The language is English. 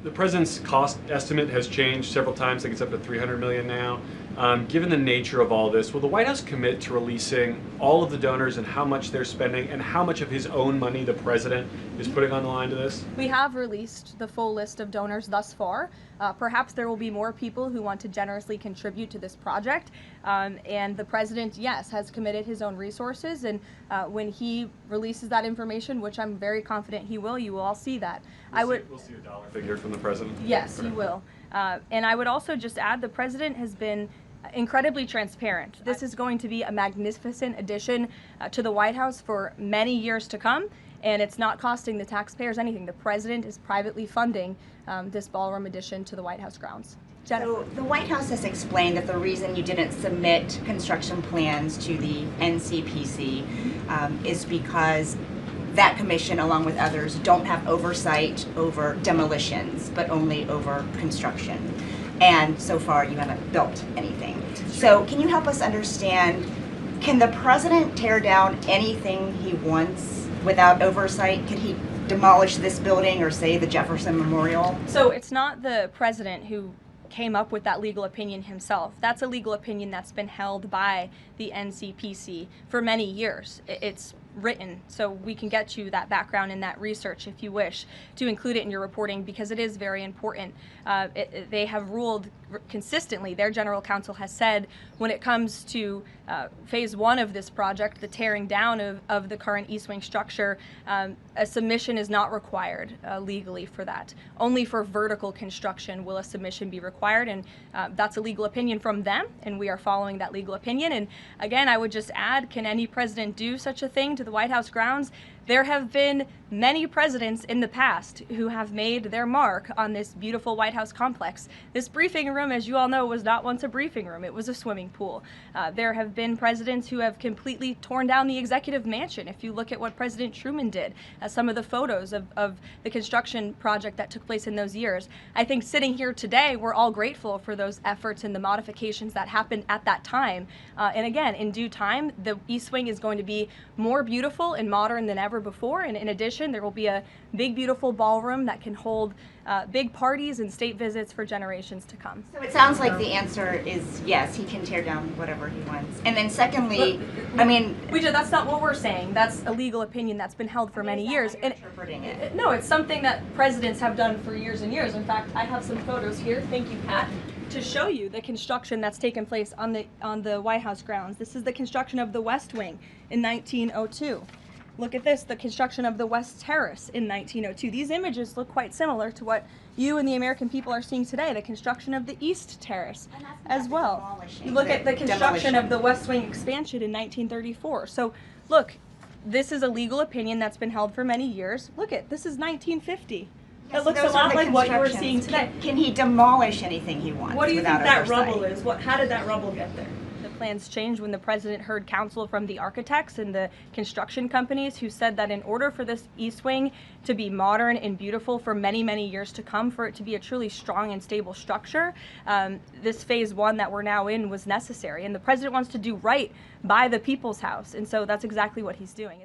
The president's cost estimate has changed several times. I think it's up to $300 million now. Given the nature of all this, will the White House commit to releasing all of the donors and how much they're spending and how much of his own money the president is putting on the line to this? We have released the full list of donors thus far. Perhaps there will be more people who want to generously contribute to this project. And the president, yes, has committed his own resources. And when he releases that information, which I'm very confident he will, you will all see that. We'll see a dollar figure from the president? Yes, you will. And I would also just add the president has been incredibly transparent. This is going to be a magnificent addition to the White House for many years to come, and it's not costing the taxpayers anything. The president is privately funding this ballroom addition to the White House grounds. So the White House has explained that the reason you didn't submit construction plans to the NCPC is because that commission, along with others, don't have oversight over demolitions, but only over construction. And so far, you haven't built anything. So can you help us understand, can the president tear down anything he wants without oversight? Can he demolish this building or, say, the Jefferson Memorial? So it's not the president who came up with that legal opinion himself. That's a legal opinion that's been held by the NCPC for many years. It's written, so we can get you that background and that research if you wish to include it in your reporting, because it is very important. They have ruled consistently, their general counsel has said, when it comes to phase one of this project, the tearing down of the current East Wing structure, a submission is not required legally for that. Only for vertical construction will a submission be required, and that's a legal opinion from them, and we are following that legal opinion. And again, I would just add, can any president do such a thing to the White House grounds? There have been many presidents in the past who have made their mark on this beautiful White House complex. This briefing room, as you all know, was not once a briefing room. It was a swimming pool. There have been presidents who have completely torn down the executive mansion. If you look at what President Truman did, some of the photos of the construction project that took place in those years, I think sitting here today, we're all grateful for those efforts and the modifications that happened at that time. And again, in due time, the East Wing is going to be more beautiful and modern than ever before. And in addition, there will be a big, beautiful ballroom that can hold big parties and state visits for generations to come. So it sounds like the answer is yes, he can tear down whatever he wants. And then secondly, that's not what we're saying. That's a legal opinion that's been held for many years. And interpreting it. No, it's something that presidents have done for years and years. In fact, I have some photos here. Thank you, Pat, to show you the construction that's taken place on the White House grounds. This is the construction of the West Wing in 1902. Look at this, the construction of the West Terrace in 1902. These images look quite similar to what you and the American people are seeing today, the construction of the East Terrace as well. You look at the construction of the West Wing expansion in 1934. So look, this is a legal opinion that's been held for many years. Look at, this is 1950. It looks a lot like what you're seeing today. Can he demolish anything he wants? What do you think that oversight? rubble is? How did that rubble get there? The plans changed when the president heard counsel from the architects and the construction companies who said that in order for this East Wing to be modern and beautiful for many, many years to come, for it to be a truly strong and stable structure, this phase one that we're now in was necessary. And the president wants to do right by the people's house. And so that's exactly what he's doing.